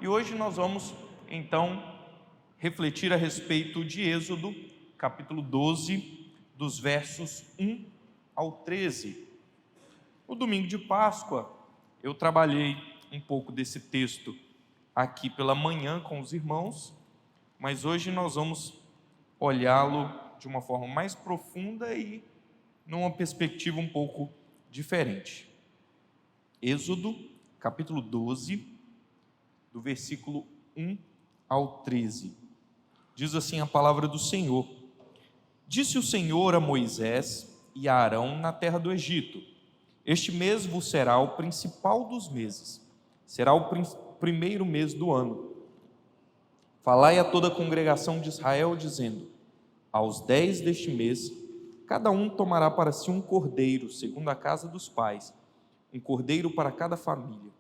E hoje nós vamos, então, refletir a respeito de Êxodo, capítulo 12, dos versos 1 ao 13. No domingo de Páscoa, eu trabalhei um pouco desse texto aqui pela manhã com os irmãos, mas hoje nós vamos olhá-lo de uma forma mais profunda e numa perspectiva um pouco diferente. Êxodo, capítulo 12, do versículo 1 ao 13. Diz assim a palavra do Senhor: Disse o Senhor a Moisés e a Arão na terra do Egito: Este mês vos será o principal dos meses, será o primeiro mês do ano. Falai a toda a congregação de Israel, dizendo: Aos 10 deste mês, cada um tomará para si um cordeiro, segundo a casa dos pais, um cordeiro para cada família.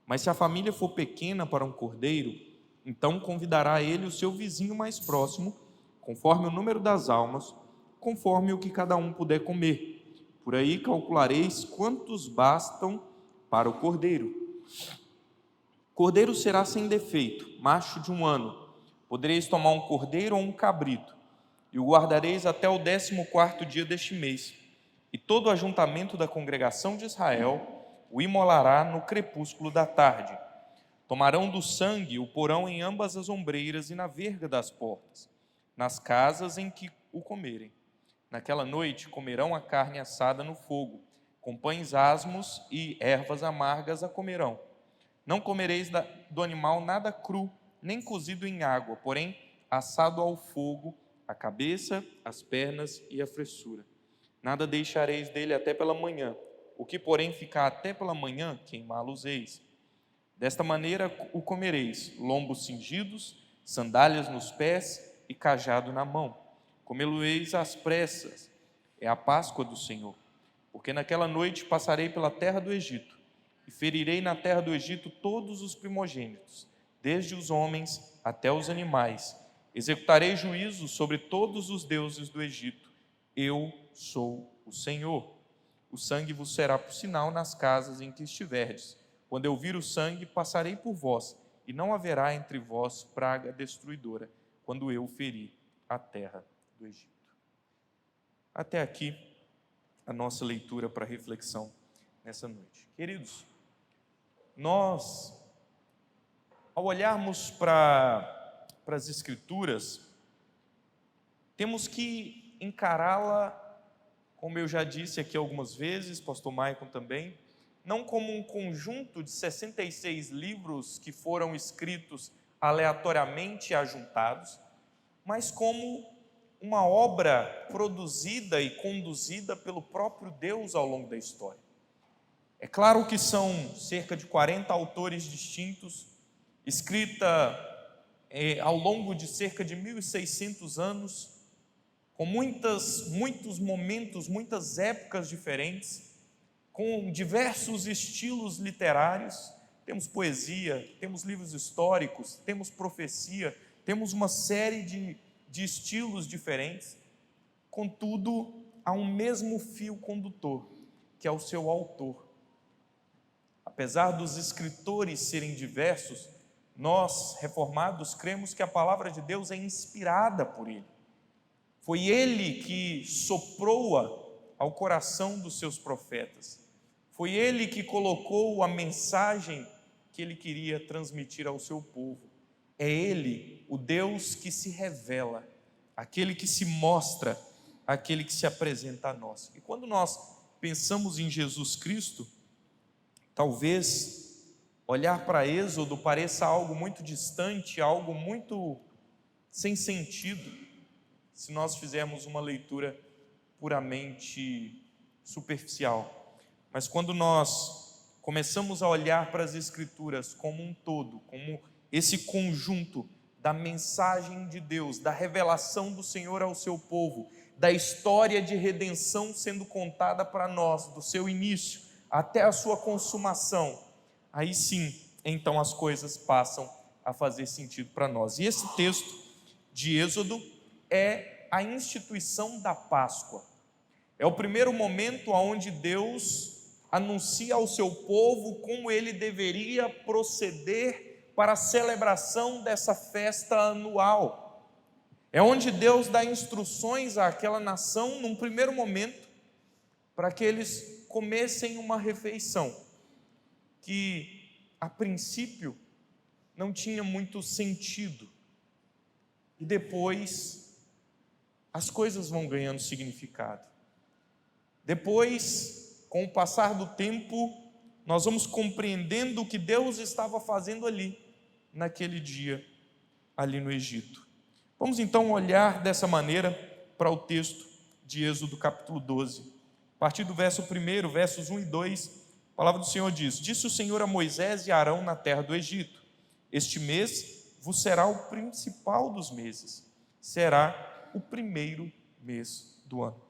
Mas se a família for pequena para um cordeiro, então convidará ele o seu vizinho mais próximo, conforme o número das almas, conforme o que cada um puder comer. Por aí calculareis quantos bastam para o cordeiro. Cordeiro será sem defeito, macho de 1 ano. Podereis tomar um cordeiro ou um cabrito, e o guardareis até o 14º dia deste mês. E todo o ajuntamento da congregação de Israel o imolará no crepúsculo da tarde. Tomarão do sangue, o porão em ambas as ombreiras e na verga das portas, nas casas em que o comerem. Naquela noite comerão a carne assada no fogo, com pães asmos e ervas amargas a comerão. Não comereis do animal nada cru, nem cozido em água, porém assado ao fogo, a cabeça, as pernas e a fressura. Nada deixareis dele até pela manhã. O que, porém, ficar até pela manhã, queimá-los-eis. Desta maneira o comereis: lombos cingidos, sandálias nos pés e cajado na mão. Comê-lo-eis às pressas. É a Páscoa do Senhor. Porque naquela noite passarei pela terra do Egito, e ferirei na terra do Egito todos os primogênitos, desde os homens até os animais. Executarei juízo sobre todos os deuses do Egito. Eu sou o Senhor. O sangue vos será por sinal nas casas em que estiverdes. Quando eu vir o sangue, passarei por vós, e não haverá entre vós praga destruidora, quando eu ferir a terra do Egito. Até aqui a nossa leitura para reflexão nessa noite. Queridos, nós, ao olharmos para as Escrituras, temos que encará-la, como eu já disse aqui algumas vezes, pastor Maicon também, não como um conjunto de 66 livros que foram escritos aleatoriamente e ajuntados, mas como uma obra produzida e conduzida pelo próprio Deus ao longo da história. É claro que são cerca de 40 autores distintos, escrita ao longo de cerca de 1.600 anos, com muitos momentos, muitas épocas diferentes, com diversos estilos literários. Temos poesia, temos livros históricos, temos profecia, temos uma série de estilos diferentes. Contudo, há um mesmo fio condutor, que é o seu autor. Apesar dos escritores serem diversos, nós, reformados, cremos que a palavra de Deus é inspirada por ele. Foi ele que soprou-a ao coração dos seus profetas. Foi ele que colocou a mensagem que ele queria transmitir ao seu povo. É ele, o Deus que se revela, aquele que se mostra, aquele que se apresenta a nós. E quando nós pensamos em Jesus Cristo, talvez olhar para Êxodo pareça algo muito distante, algo muito sem sentido, se nós fizermos uma leitura puramente superficial. Mas quando nós começamos a olhar para as Escrituras como um todo, como esse conjunto da mensagem de Deus, da revelação do Senhor ao seu povo, da história de redenção sendo contada para nós, do seu início até a sua consumação, aí sim, então as coisas passam a fazer sentido para nós. E esse texto de Êxodo é a instituição da Páscoa. É o primeiro momento onde Deus anuncia ao seu povo como ele deveria proceder para a celebração dessa festa anual. É onde Deus dá instruções àquela nação, num primeiro momento, para que eles comessem uma refeição que, a princípio, não tinha muito sentido. E depois, as coisas vão ganhando significado. Depois, com o passar do tempo, nós vamos compreendendo o que Deus estava fazendo ali, naquele dia, ali no Egito. Vamos então olhar dessa maneira para o texto de Êxodo capítulo 12. A partir do verso 1, versos 1 e 2, a palavra do Senhor diz: Disse o Senhor a Moisés e a Arão na terra do Egito: Este mês vos será o principal dos meses, será o primeiro mês do ano.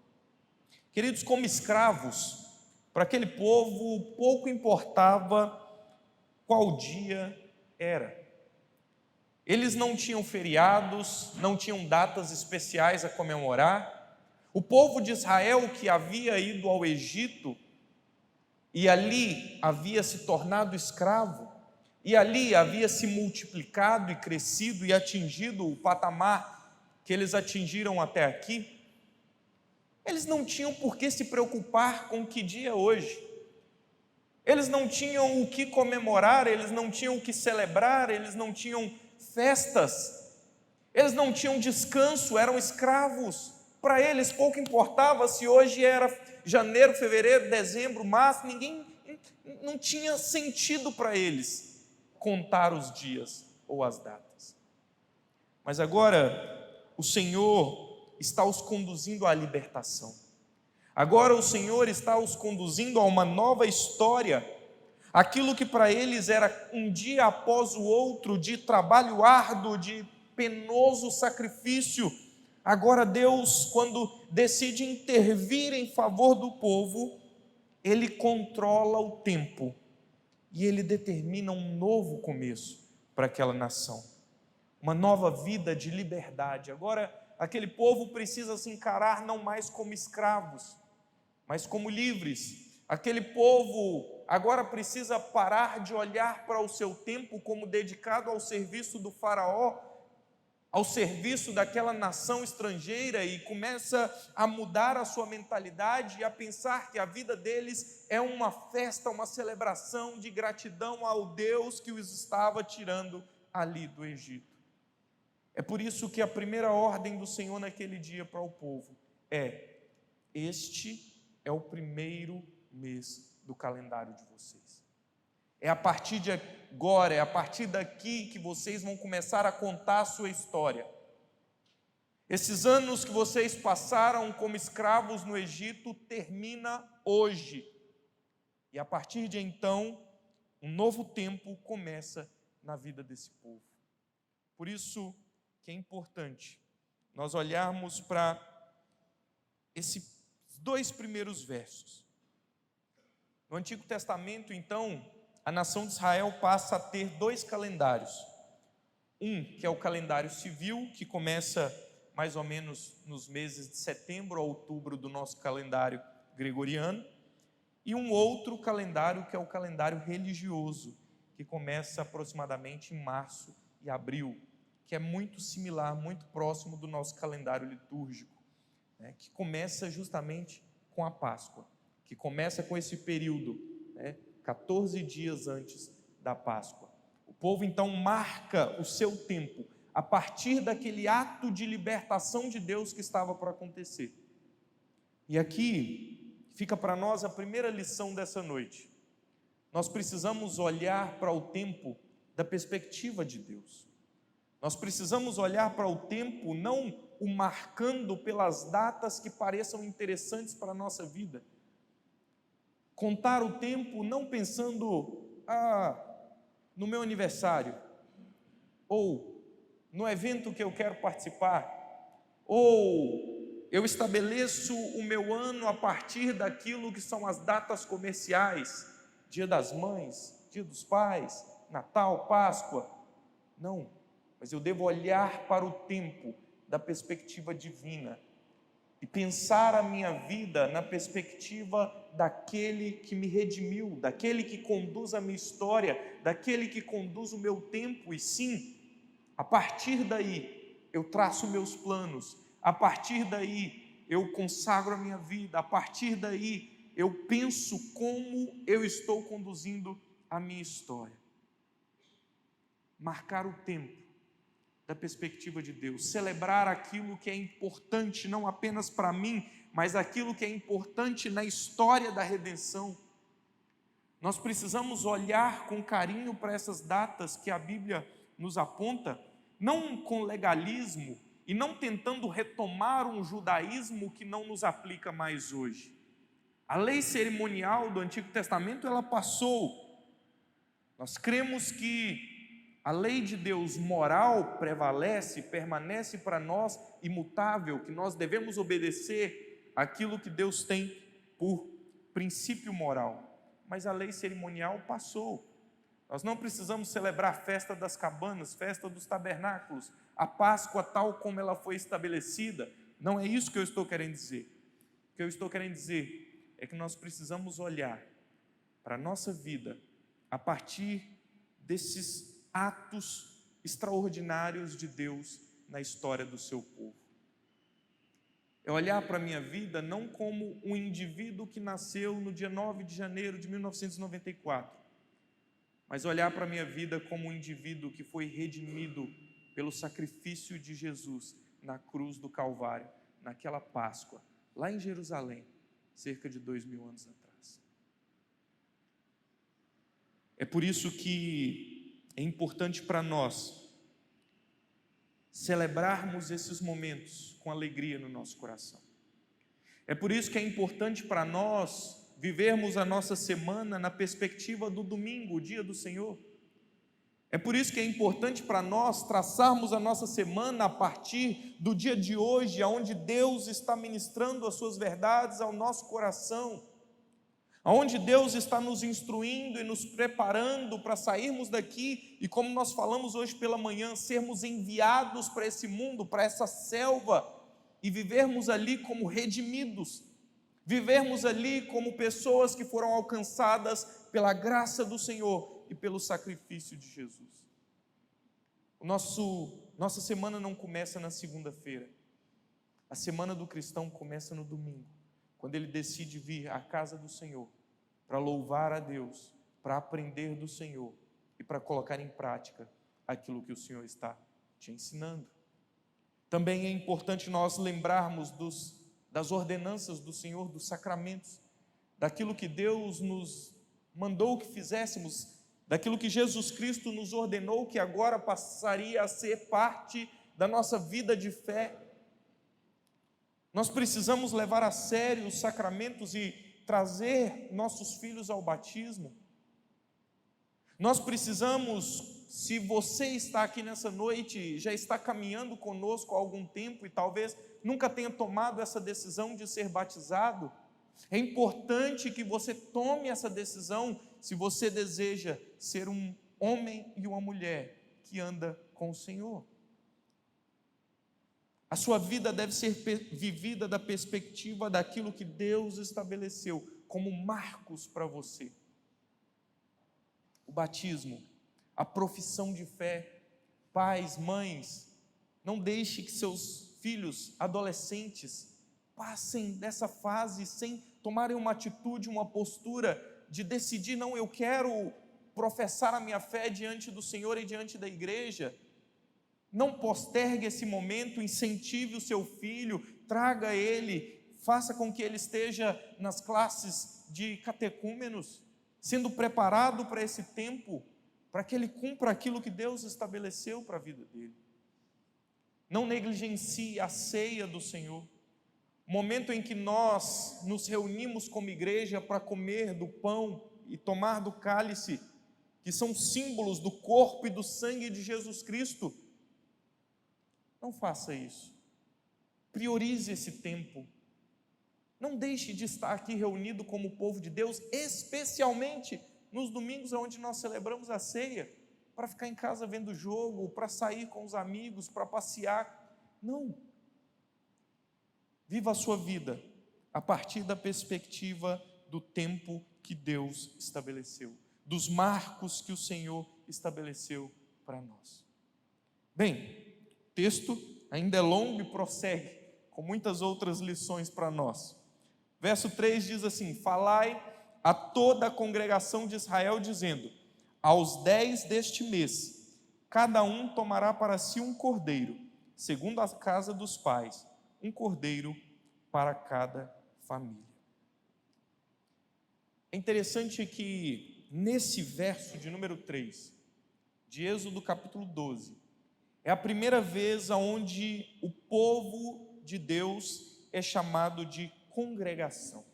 Queridos, como escravos, para aquele povo pouco importava qual dia era. Eles não tinham feriados, não tinham datas especiais a comemorar. O povo de Israel que havia ido ao Egito e ali havia se tornado escravo, e ali havia se multiplicado e crescido e atingido o patamar que eles atingiram até aqui, eles não tinham por que se preocupar com que dia é hoje. Eles não tinham o que comemorar, eles não tinham o que celebrar, eles não tinham festas, eles não tinham descanso, eram escravos. Para eles pouco importava se hoje era janeiro, fevereiro, dezembro, março, não tinha sentido para eles contar os dias ou as datas. Mas agora o Senhor está os conduzindo à libertação. Agora o Senhor está os conduzindo a uma nova história. Aquilo que para eles era um dia após o outro de trabalho árduo, de penoso sacrifício, agora Deus, quando decide intervir em favor do povo, Ele controla o tempo e Ele determina um novo começo para aquela nação, uma nova vida de liberdade. Agora aquele povo precisa se encarar não mais como escravos, mas como livres. Aquele povo agora precisa parar de olhar para o seu tempo como dedicado ao serviço do faraó, ao serviço daquela nação estrangeira, e começa a mudar a sua mentalidade e a pensar que a vida deles é uma festa, uma celebração de gratidão ao Deus que os estava tirando ali do Egito. É por isso que a primeira ordem do Senhor naquele dia para o povo é: este é o primeiro mês do calendário de vocês. É a partir de agora, é a partir daqui que vocês vão começar a contar a sua história. Esses anos que vocês passaram como escravos no Egito termina hoje. E a partir de então, um novo tempo começa na vida desse povo. Por isso que é importante nós olharmos para esses 2 primeiros versos. No Antigo Testamento, então, a nação de Israel passa a ter 2 calendários. Um, que é o calendário civil, que começa mais ou menos nos meses de setembro a outubro do nosso calendário gregoriano, e um outro calendário, que é o calendário religioso, que começa aproximadamente em março e abril, que é muito similar, muito próximo do nosso calendário litúrgico, né, que começa justamente com a Páscoa, que começa com esse período, 14 dias antes da Páscoa. O povo então marca o seu tempo a partir daquele ato de libertação de Deus que estava para acontecer. E aqui fica para nós a primeira lição dessa noite. Nós precisamos olhar para o tempo da perspectiva de Deus. Nós precisamos olhar para o tempo não o marcando pelas datas que pareçam interessantes para a nossa vida. Contar o tempo não pensando, no meu aniversário, ou no evento que eu quero participar, ou eu estabeleço o meu ano a partir daquilo que são as datas comerciais, Dia das Mães, Dia dos Pais, Natal, Páscoa. Não, mas eu devo olhar para o tempo da perspectiva divina, e pensar a minha vida na perspectiva daquele que me redimiu, daquele que conduz a minha história, daquele que conduz o meu tempo. E sim, a partir daí eu traço meus planos, a partir daí eu consagro a minha vida, a partir daí eu penso como eu estou conduzindo a minha história. Marcar o tempo da perspectiva de Deus, celebrar aquilo que é importante não apenas para mim, mas aquilo que é importante na história da redenção. Nós precisamos olhar com carinho para essas datas que a Bíblia nos aponta, não com legalismo e não tentando retomar um judaísmo que não nos aplica mais hoje. A lei cerimonial do Antigo Testamento, ela passou. Nós cremos que a lei de Deus moral prevalece, permanece para nós imutável, que nós devemos obedecer aquilo que Deus tem por princípio moral. Mas a lei cerimonial passou. Nós não precisamos celebrar a festa das cabanas, festa dos tabernáculos, a Páscoa tal como ela foi estabelecida. Não é isso que eu estou querendo dizer. O que eu estou querendo dizer é que nós precisamos olhar para a nossa vida a partir desses atos extraordinários de Deus na história do seu povo. É olhar para a minha vida não como um indivíduo que nasceu no dia 9 de janeiro de 1994, mas olhar para a minha vida como um indivíduo que foi redimido pelo sacrifício de Jesus na cruz do Calvário, naquela Páscoa, lá em Jerusalém, cerca de 2000 anos atrás. É por isso que é importante para nós celebrarmos esses momentos com alegria no nosso coração. É por isso que é importante para nós vivermos a nossa semana na perspectiva do domingo, o dia do Senhor. É por isso que é importante para nós traçarmos a nossa semana a partir do dia de hoje, onde Deus está ministrando as suas verdades ao nosso coração, onde Deus está nos instruindo e nos preparando para sairmos daqui e, como nós falamos hoje pela manhã, sermos enviados para esse mundo, para essa selva, e vivermos ali como redimidos, vivermos ali como pessoas que foram alcançadas pela graça do Senhor e pelo sacrifício de Jesus. Nossa semana não começa na segunda-feira, a semana do cristão começa no domingo, quando ele decide vir à casa do Senhor para louvar a Deus, para aprender do Senhor e para colocar em prática aquilo que o Senhor está te ensinando. Também é importante nós lembrarmos das ordenanças do Senhor, dos sacramentos, daquilo que Deus nos mandou que fizéssemos, daquilo que Jesus Cristo nos ordenou que agora passaria a ser parte da nossa vida de fé. Nós precisamos levar a sério os sacramentos e trazer nossos filhos ao batismo. Nós precisamos, se você está aqui nessa noite, já está caminhando conosco há algum tempo e talvez nunca tenha tomado essa decisão de ser batizado, é importante que você tome essa decisão se você deseja ser um homem e uma mulher que anda com o Senhor. A sua vida deve ser vivida da perspectiva daquilo que Deus estabeleceu como marcos para você. O batismo, a profissão de fé. Pais, mães, não deixe que seus filhos adolescentes passem dessa fase sem tomarem uma atitude, uma postura de decidir, não, eu quero professar a minha fé diante do Senhor e diante da igreja. Não postergue esse momento, incentive o seu filho, traga ele, faça com que ele esteja nas classes de catecúmenos, sendo preparado para esse tempo, para que ele cumpra aquilo que Deus estabeleceu para a vida dele. Não negligencie a ceia do Senhor, momento em que nós nos reunimos como igreja para comer do pão e tomar do cálice, que são símbolos do corpo e do sangue de Jesus Cristo. Não faça isso. Priorize esse tempo. Não deixe de estar aqui reunido como povo de Deus, especialmente nos domingos onde nós celebramos a ceia, para ficar em casa vendo jogo, para sair com os amigos, para passear. Não. Viva a sua vida a partir da perspectiva do tempo que Deus estabeleceu, dos marcos que o Senhor estabeleceu para nós. Bem, o texto ainda é longo e prossegue com muitas outras lições para nós. Verso 3 diz assim: falai a toda a congregação de Israel, dizendo: aos 10 deste mês, cada um tomará para si um cordeiro, segundo a casa dos pais, um cordeiro para cada família. É interessante que nesse verso de número 3, de Êxodo capítulo 12, é a primeira vez onde o povo de Deus é chamado de congregação.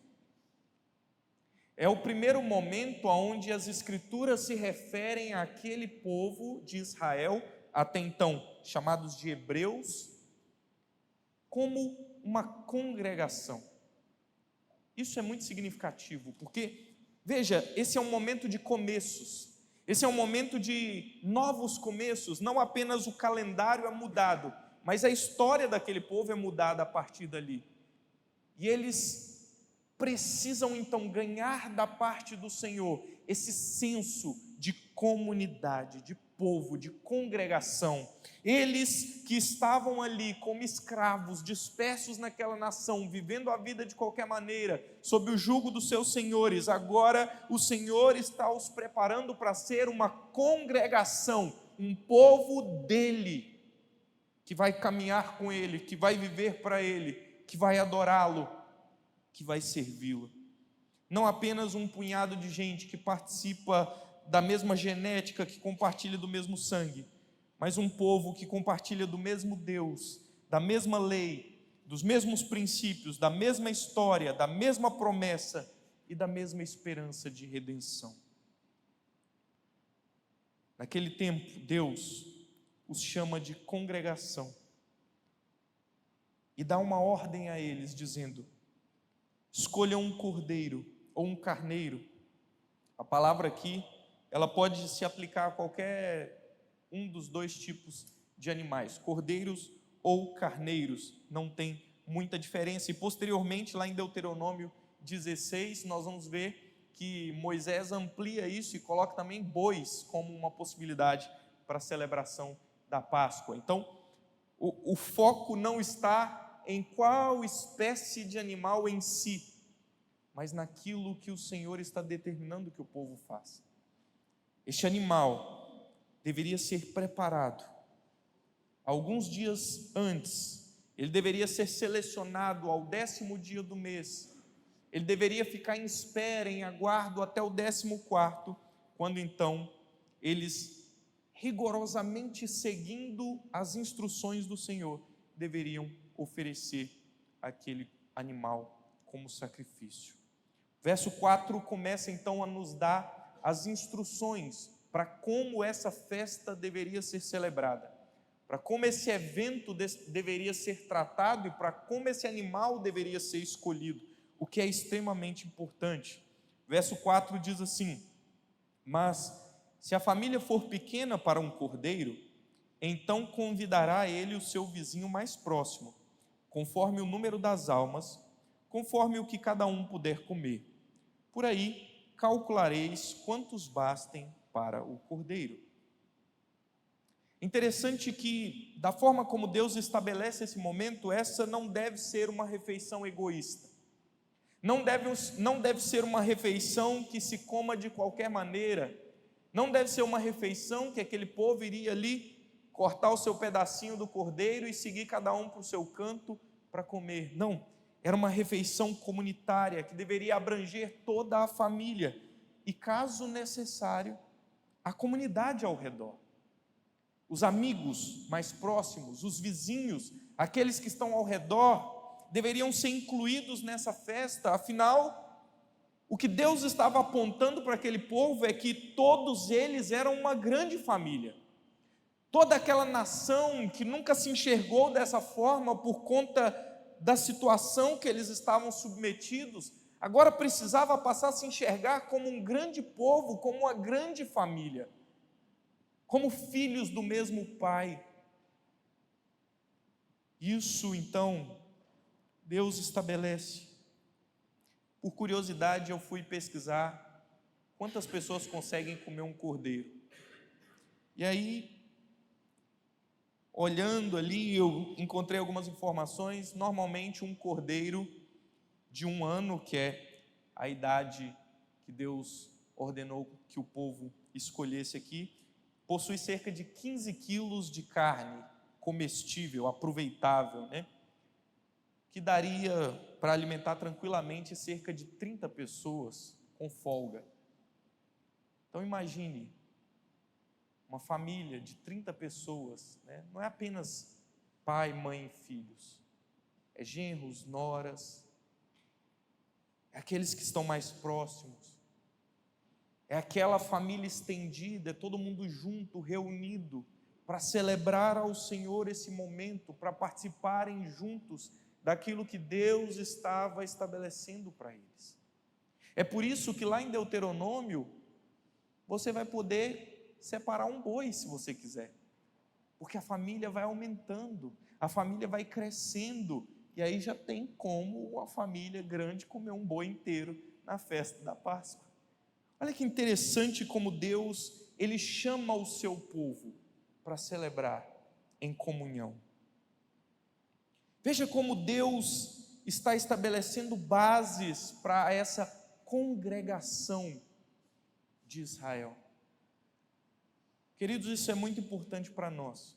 É o primeiro momento onde as Escrituras se referem àquele povo de Israel, até então chamados de hebreus, como uma congregação. Isso é muito significativo, porque, veja, esse é um momento de começos, esse é um momento de novos começos. Não apenas o calendário é mudado, mas a história daquele povo é mudada a partir dali. E eles precisam então ganhar da parte do Senhor esse senso de comunidade, de povo, de congregação. Eles que estavam ali como escravos, dispersos naquela nação, vivendo a vida de qualquer maneira, sob o jugo dos seus senhores, agora o Senhor está os preparando para ser uma congregação, um povo dele, que vai caminhar com ele, que vai viver para ele, que vai adorá-lo, que vai servi-lo. Não apenas um punhado de gente que participa da mesma genética, que compartilha do mesmo sangue, mas um povo que compartilha do mesmo Deus, da mesma lei, dos mesmos princípios, da mesma história, da mesma promessa e da mesma esperança de redenção. Naquele tempo, Deus os chama de congregação e dá uma ordem a eles, dizendo: escolham um cordeiro ou um carneiro. A palavra aqui, ela pode se aplicar a qualquer um dos dois tipos de animais, cordeiros ou carneiros, não tem muita diferença. E posteriormente, lá em Deuteronômio 16, nós vamos ver que Moisés amplia isso e coloca também bois como uma possibilidade para a celebração da Páscoa. Então, o foco não está em qual espécie de animal em si, mas naquilo que o Senhor está determinando que o povo faça. Este animal deveria ser preparado alguns dias antes, ele deveria ser selecionado ao 10º dia do mês, ele deveria ficar em espera, em aguardo até o 14º, quando então eles, rigorosamente seguindo as instruções do Senhor, deveriam oferecer aquele animal como sacrifício. Verso 4 começa então a nos dar as instruções para como essa festa deveria ser celebrada, para como esse evento deveria ser tratado e para como esse animal deveria ser escolhido, o que é extremamente importante. Verso 4 diz assim: mas se a família for pequena para um cordeiro, então convidará ele o seu vizinho mais próximo, conforme o número das almas, conforme o que cada um puder comer. Por aí calculareis quantos bastem para o cordeiro. Interessante que, da forma como Deus estabelece esse momento, essa não deve ser uma refeição egoísta. Não deve ser uma refeição que se coma de qualquer maneira. Não deve ser uma refeição que aquele povo iria ali cortar o seu pedacinho do cordeiro e seguir cada um para o seu canto para comer. Não, era uma refeição comunitária que deveria abranger toda a família e, caso necessário, a comunidade ao redor. Os amigos mais próximos, os vizinhos, aqueles que estão ao redor, deveriam ser incluídos nessa festa. Afinal, o que Deus estava apontando para aquele povo é que todos eles eram uma grande família. Toda aquela nação que nunca se enxergou dessa forma por conta da situação que eles estavam submetidos, agora precisava passar a se enxergar como um grande povo, como uma grande família, como filhos do mesmo Pai. Isso então Deus estabelece. Por curiosidade, eu fui pesquisar quantas pessoas conseguem comer um cordeiro. E aí, olhando ali, eu encontrei algumas informações. Normalmente, um cordeiro de 1 ano, que é a idade que Deus ordenou que o povo escolhesse aqui, possui cerca de 15 quilos de carne comestível, aproveitável, né? Que daria para alimentar tranquilamente cerca de 30 pessoas com folga. Então imagine uma família de 30 pessoas, né? Não é apenas pai, mãe e filhos, é genros, noras, é aqueles que estão mais próximos, é aquela família estendida, é todo mundo junto, reunido, para celebrar ao Senhor esse momento, para participarem juntos daquilo que Deus estava estabelecendo para eles. É por isso que lá em Deuteronômio, você vai poder separar um boi se você quiser, porque a família vai aumentando, a família vai crescendo, e aí já tem como uma família grande comer um boi inteiro na festa da Páscoa. Olha que interessante como Deus, Ele chama o seu povo para celebrar em comunhão. Veja como Deus está estabelecendo bases para essa congregação de Israel. Queridos, isso é muito importante para nós.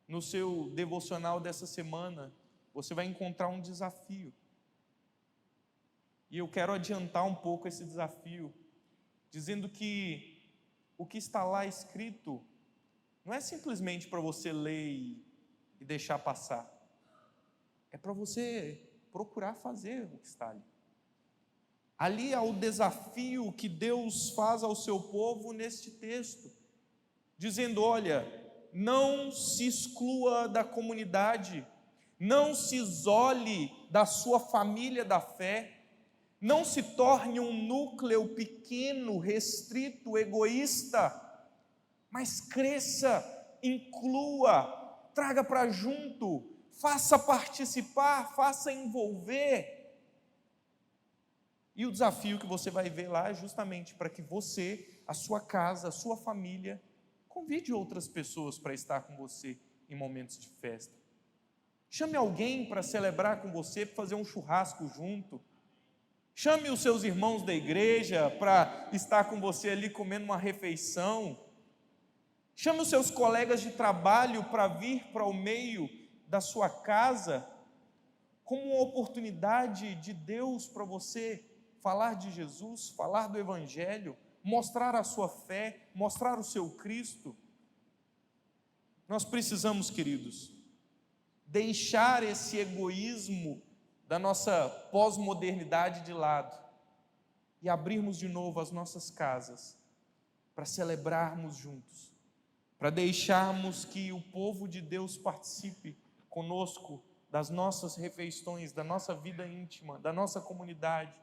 No seu devocional dessa semana, você vai encontrar um desafio. E eu quero adiantar um pouco esse desafio, dizendo que o que está lá escrito não é simplesmente para você ler e deixar passar. É para você procurar fazer o que está ali. Ali há o desafio que Deus faz ao seu povo neste texto, dizendo: olha, não se exclua da comunidade, não se isole da sua família da fé, não se torne um núcleo pequeno, restrito, egoísta, mas cresça, inclua, traga para junto, faça participar, faça envolver. E o desafio que você vai ver lá é justamente para que você, a sua casa, a sua família, convide outras pessoas para estar com você em momentos de festa. Chame alguém para celebrar com você, para fazer um churrasco junto. Chame os seus irmãos da igreja para estar com você ali comendo uma refeição. Chame os seus colegas de trabalho para vir para o meio da sua casa, como uma oportunidade de Deus para você falar de Jesus, falar do Evangelho, mostrar a sua fé, mostrar o seu Cristo. Nós precisamos, queridos, deixar esse egoísmo da nossa pós-modernidade de lado e abrirmos de novo as nossas casas para celebrarmos juntos, para deixarmos que o povo de Deus participe conosco das nossas refeições, da nossa vida íntima, da nossa comunidade,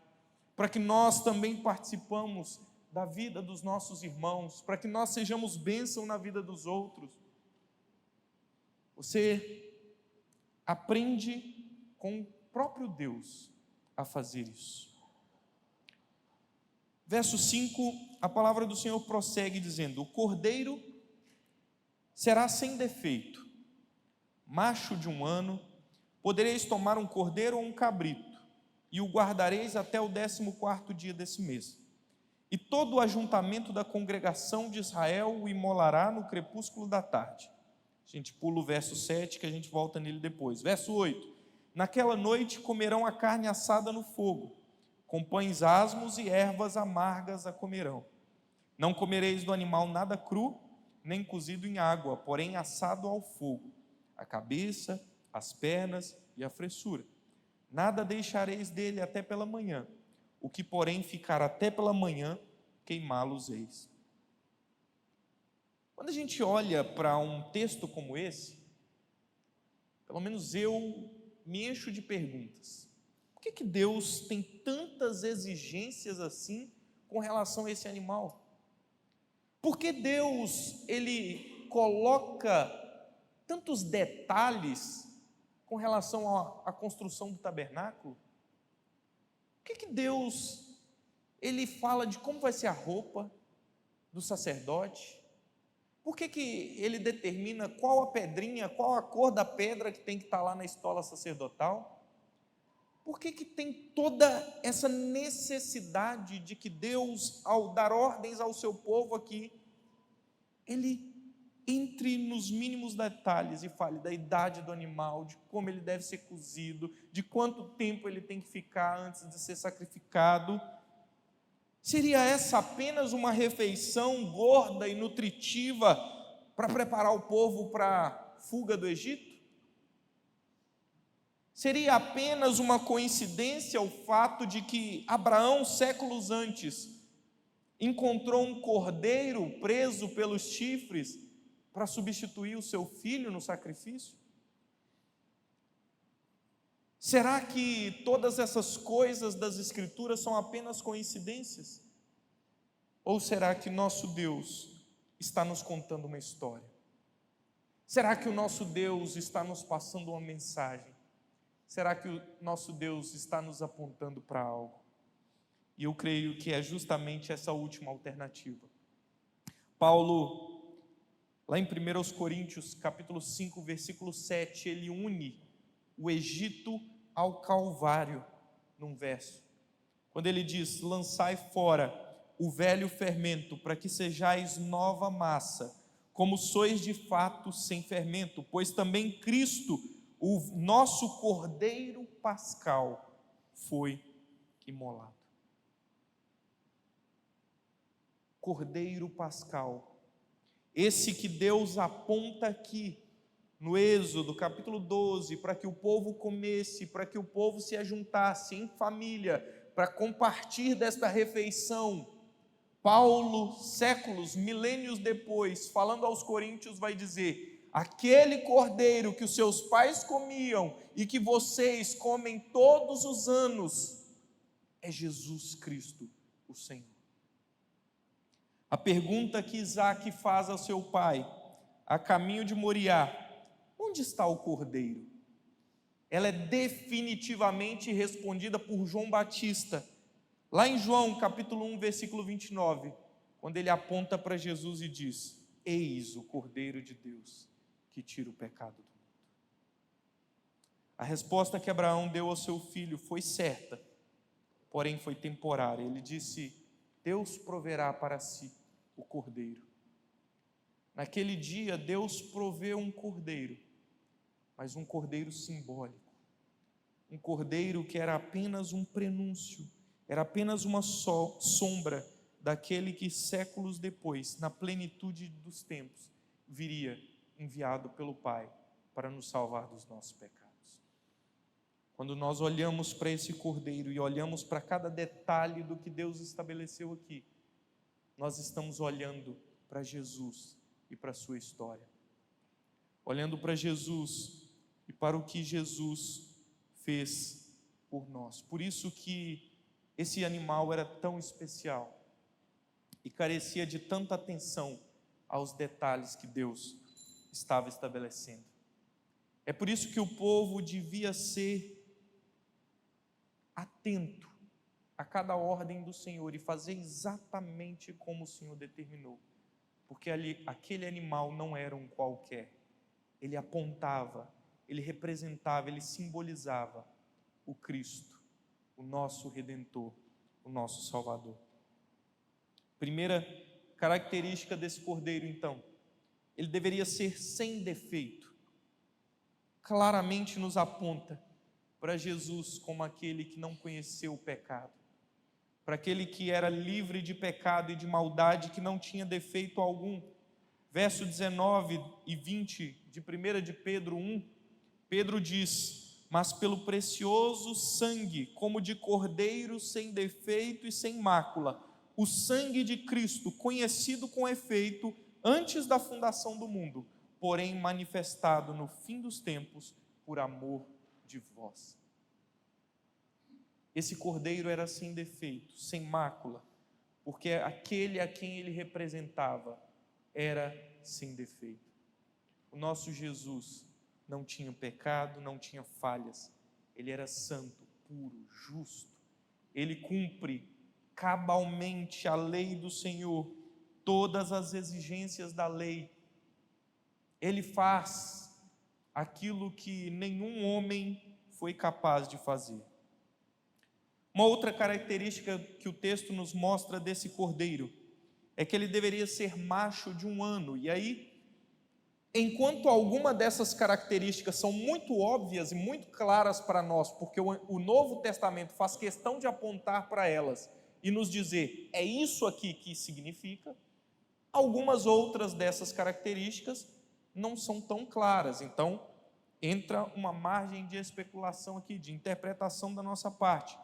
para que nós também participamos da vida dos nossos irmãos, para que nós sejamos bênção na vida dos outros. Você aprende com o próprio Deus a fazer isso. Verso 5, a palavra do Senhor prossegue dizendo: o cordeiro será sem defeito, macho de 1 ano, podereis tomar um cordeiro ou um cabrito, e o guardareis até o 14º dia desse mês. E todo o ajuntamento da congregação de Israel o imolará no crepúsculo da tarde. A gente pula o verso 7, que a gente volta nele depois. Verso 8: naquela noite comerão a carne assada no fogo, com pães asmos e ervas amargas a comerão. Não comereis do animal nada cru, nem cozido em água, porém assado ao fogo, a cabeça, as pernas e a fressura. Nada deixareis dele até pela manhã, o que porém ficar até pela manhã, queimá-los eis. Quando a gente olha para um texto como esse, pelo menos eu me encho de perguntas. Por que Deus tem tantas exigências assim com relação a esse animal? Por que Deus, Ele coloca tantos detalhes com relação à construção do tabernáculo? Por que Deus, ele fala de como vai ser a roupa do sacerdote? Por que ele determina qual a pedrinha, qual a cor da pedra que tem que estar lá na estola sacerdotal? Por que tem toda essa necessidade de que Deus, ao dar ordens ao seu povo aqui, ele entre nos mínimos detalhes e fale da idade do animal, de como ele deve ser cozido, de quanto tempo ele tem que ficar antes de ser sacrificado? Seria essa apenas uma refeição gorda e nutritiva para preparar o povo para a fuga do Egito? Seria apenas uma coincidência o fato de que Abraão, séculos antes, encontrou um cordeiro preso pelos chifres para substituir o seu filho no sacrifício? Será que todas essas coisas das Escrituras são apenas coincidências? Ou será que nosso Deus está nos contando uma história? Será que o nosso Deus está nos passando uma mensagem? Será que o nosso Deus está nos apontando para algo? E eu creio que é justamente essa última alternativa. Paulo, lá em 1 Coríntios, capítulo 5, versículo 7, ele une o Egito ao Calvário, num verso, quando ele diz: lançai fora o velho fermento, para que sejais nova massa, como sois de fato sem fermento, pois também Cristo, o nosso Cordeiro Pascal, foi imolado. Cordeiro Pascal, esse que Deus aponta aqui no Êxodo, capítulo 12, para que o povo comesse, para que o povo se ajuntasse em família, para compartilhar desta refeição. Paulo, séculos, milênios depois, falando aos coríntios, vai dizer: aquele cordeiro que os seus pais comiam e que vocês comem todos os anos, é Jesus Cristo, o Senhor. A pergunta que Isaac faz ao seu pai, a caminho de Moriá: onde está o cordeiro? Ela é definitivamente respondida por João Batista, lá em João capítulo 1, versículo 29, quando ele aponta para Jesus e diz: eis o Cordeiro de Deus que tira o pecado do mundo. A resposta que Abraão deu ao seu filho foi certa, porém foi temporária. Ele disse: Deus proverá para si o cordeiro. Naquele dia Deus proveu um cordeiro, mas um cordeiro simbólico, um cordeiro que era apenas um prenúncio, era apenas uma sombra daquele que séculos depois, na plenitude dos tempos, viria enviado pelo Pai para nos salvar dos nossos pecados. Quando nós olhamos para esse cordeiro e olhamos para cada detalhe do que Deus estabeleceu aqui, nós estamos olhando para Jesus e para a sua história, olhando para Jesus e para o que Jesus fez por nós. Por isso que esse animal era tão especial e carecia de tanta atenção aos detalhes que Deus estava estabelecendo. É por isso que o povo devia ser atento a cada ordem do Senhor e fazer exatamente como o Senhor determinou, porque aquele animal não era um qualquer, ele apontava, ele representava, ele simbolizava o Cristo, o nosso Redentor, o nosso Salvador. Primeira característica desse cordeiro, então, ele deveria ser sem defeito. Claramente nos aponta para Jesus como aquele que não conheceu o pecado, para aquele que era livre de pecado e de maldade, que não tinha defeito algum. Verso 19 e 20 de 1 de Pedro 1, Pedro diz: mas pelo precioso sangue, como de cordeiro sem defeito e sem mácula, o sangue de Cristo, conhecido com efeito antes da fundação do mundo, porém manifestado no fim dos tempos por amor de vós. Esse cordeiro era sem defeito, sem mácula, porque aquele a quem ele representava era sem defeito. O nosso Jesus não tinha pecado, não tinha falhas. Ele era santo, puro, justo. Ele cumpre cabalmente a lei do Senhor, todas as exigências da lei. Ele faz aquilo que nenhum homem foi capaz de fazer. Uma outra característica que o texto nos mostra desse cordeiro é que ele deveria ser macho de 1 ano. E aí, enquanto alguma dessas características são muito óbvias e muito claras para nós, porque o Novo Testamento faz questão de apontar para elas e nos dizer, é isso aqui que significa, algumas outras dessas características não são tão claras. Então, entra uma margem de especulação aqui, de interpretação da nossa parte.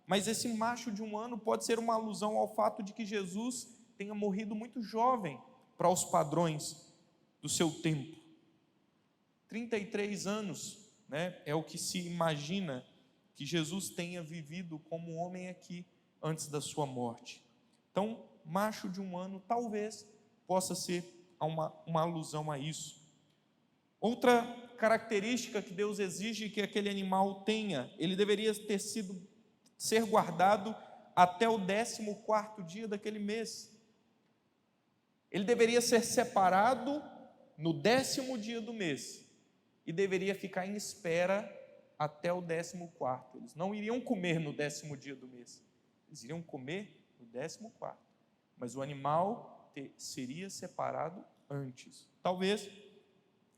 Mas esse macho de 1 ano pode ser uma alusão ao fato de que Jesus tenha morrido muito jovem para os padrões do seu tempo. 33 anos, né, é o que se imagina que Jesus tenha vivido como homem aqui antes da sua morte. Então, macho de 1 ano talvez possa ser uma alusão a isso. Outra característica que Deus exige que aquele animal tenha, ele deveria ser guardado até o 14º dia daquele mês. Ele deveria ser separado no 10º dia do mês e deveria ficar em espera até o 14º. Eles não iriam comer no 10º dia do mês, eles iriam comer no 14º, mas o animal seria separado antes. Talvez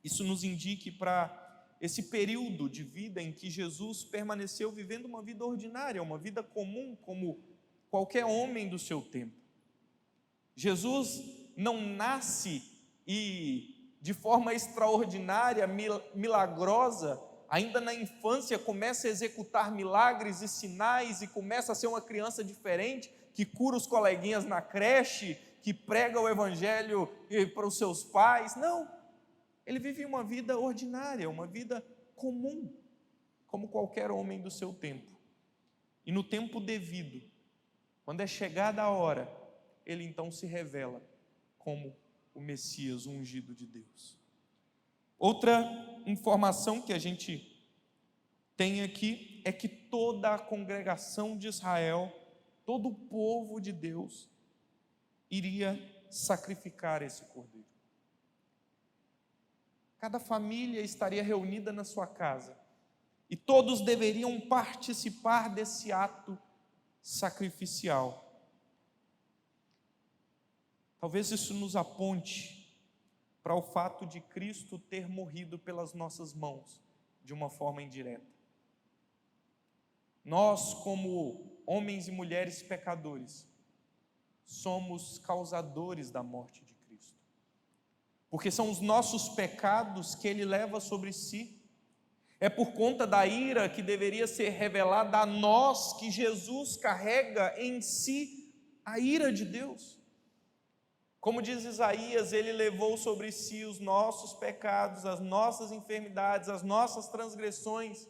isso nos indique para esse período de vida em que Jesus permaneceu vivendo uma vida ordinária, uma vida comum, como qualquer homem do seu tempo. Jesus não nasce e, de forma extraordinária, milagrosa, ainda na infância começa a executar milagres e sinais e começa a ser uma criança diferente, que cura os coleguinhas na creche, que prega o evangelho para os seus pais. Não, ele vive uma vida ordinária, uma vida comum, como qualquer homem do seu tempo. E no tempo devido, quando é chegada a hora, ele então se revela como o Messias, o ungido de Deus. Outra informação que a gente tem aqui é que toda a congregação de Israel, todo o povo de Deus, iria sacrificar esse cordeiro. Cada família estaria reunida na sua casa e todos deveriam participar desse ato sacrificial. Talvez isso nos aponte para o fato de Cristo ter morrido pelas nossas mãos de uma forma indireta. Nós, como homens e mulheres pecadores, somos causadores da morte de Cristo, porque são os nossos pecados que Ele leva sobre si. É por conta da ira que deveria ser revelada a nós que Jesus carrega em si a ira de Deus. Como diz Isaías, Ele levou sobre si os nossos pecados, as nossas enfermidades, as nossas transgressões.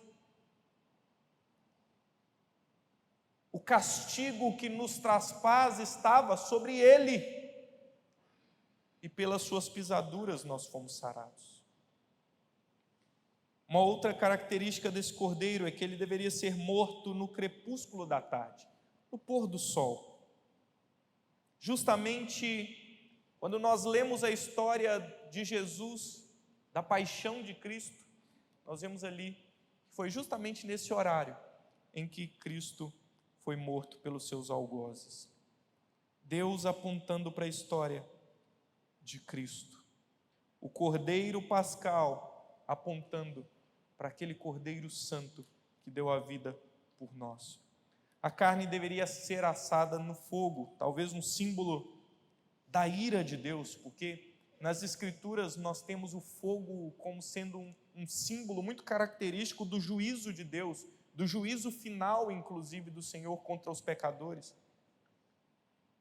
O castigo que nos traz paz estava sobre Ele, e pelas suas pisaduras nós fomos sarados. Uma outra característica desse cordeiro é que ele deveria ser morto no crepúsculo da tarde, no pôr do sol. Justamente quando nós lemos a história de Jesus, da paixão de Cristo, nós vemos ali que foi justamente nesse horário em que Cristo foi morto pelos seus algozes. Deus apontando para a história de Cristo. O Cordeiro Pascal apontando para aquele Cordeiro Santo que deu a vida por nós. A carne deveria ser assada no fogo, talvez um símbolo da ira de Deus, porque nas Escrituras nós temos o fogo como sendo um símbolo muito característico do juízo de Deus, do juízo final, inclusive, do Senhor contra os pecadores.